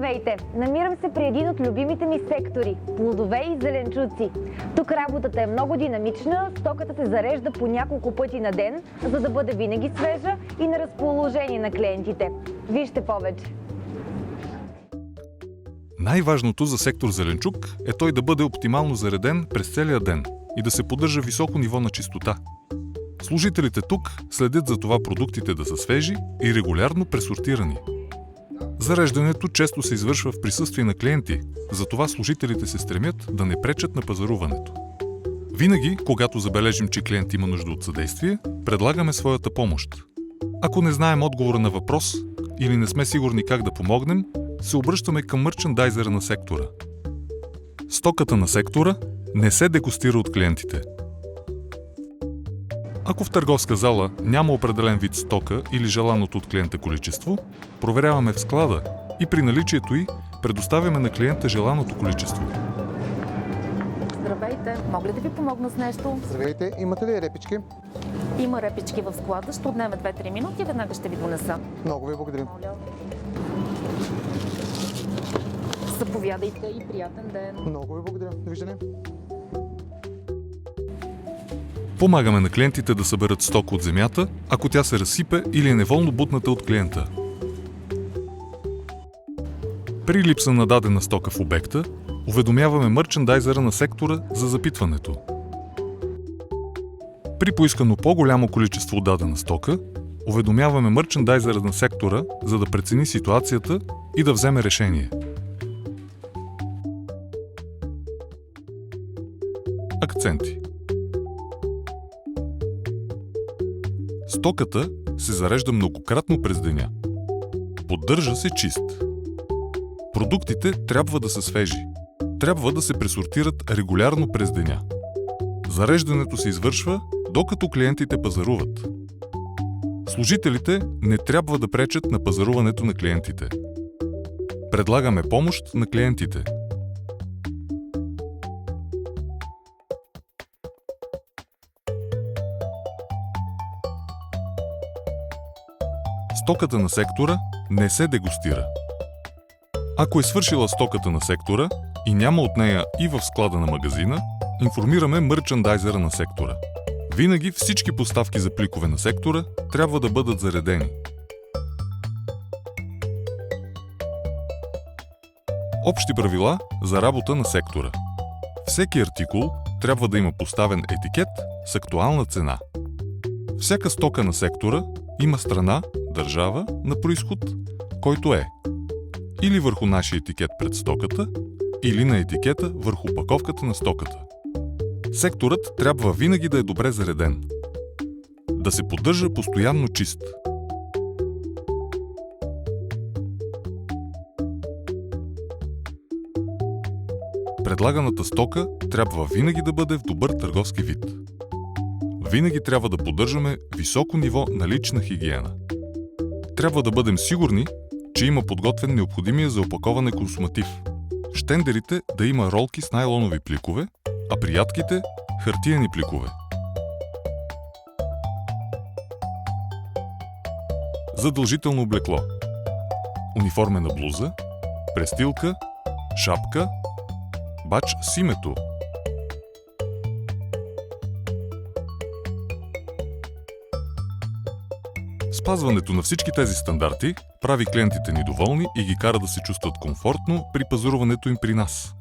Здравейте! Намирам се при един от любимите ми сектори – плодове и зеленчуци. Тук работата е много динамична, стоката се зарежда по няколко пъти на ден, за да бъде винаги свежа и на разположение на клиентите. Вижте повече! Най-важното за сектор зеленчук е той да бъде оптимално зареден през целия ден и да се поддържа високо ниво на чистота. Служителите тук следят за това продуктите да са свежи и регулярно пресортирани. Зареждането често се извършва в присъствие на клиенти, затова служителите се стремят да не пречат на пазаруването. Винаги, когато забележим, че клиент има нужда от съдействие, предлагаме своята помощ. Ако не знаем отговора на въпрос или не сме сигурни как да помогнем, се обръщаме към мърчендайзера на сектора. Стоката на сектора не се дегустира от клиентите. Ако в търговска зала няма определен вид стока или желаното от клиента количество, проверяваме в склада и при наличието й предоставяме на клиента желаното количество. Здравейте! Мога ли да ви помогна с нещо? Здравейте, имате ли репички? Има репички в склада, ще отнеме 2-3 минути и веднага ще ви донеса. Много ви благодаря. Моля. Заповядайте и приятен ден! Много ви благодаря. Довиждане. Помагаме на клиентите да съберат стока от земята, ако тя се разсипе или е неволно бутната от клиента. При липса на дадена стока в обекта, уведомяваме мърчендайзера на сектора за запитването. При поискано по-голямо количество от дадена стока, уведомяваме мърчендайзера на сектора, за да прецени ситуацията и да вземе решение. Акценти. Стоката се зарежда многократно през деня. Поддържа се чист. Продуктите трябва да са свежи. Трябва да се пресортират регулярно през деня. Зареждането се извършва, докато клиентите пазаруват. Служителите не трябва да пречат на пазаруването на клиентите. Предлагаме помощ на клиентите. Стоката на сектора не се дегустира. Ако е свършила стоката на сектора и няма от нея и в склада на магазина, информираме мърчендайзера на сектора. Винаги всички поставки за пликове на сектора трябва да бъдат заредени. Общи правила за работа на сектора. Всеки артикул трябва да има поставен етикет с актуална цена. Всяка стока на сектора има страна, държава на произход, който е или върху нашия етикет пред стоката, или на етикета върху опаковката на стоката. Секторът трябва винаги да е добре зареден. Да се поддържа постоянно чист. Предлаганата стока трябва винаги да бъде в добър търговски вид. Винаги трябва да поддържаме високо ниво на лична хигиена. Трябва да бъдем сигурни, че има подготвен необходимия за опаковане консуматив. В щендерите да има ролки с найлонови пликове, а при ядките – хартиени пликове. Задължително облекло. Униформена блуза, престилка, шапка, бадж с името. Спазването на всички тези стандарти прави клиентите ни доволни и ги кара да се чувстват комфортно при пазаруването им при нас.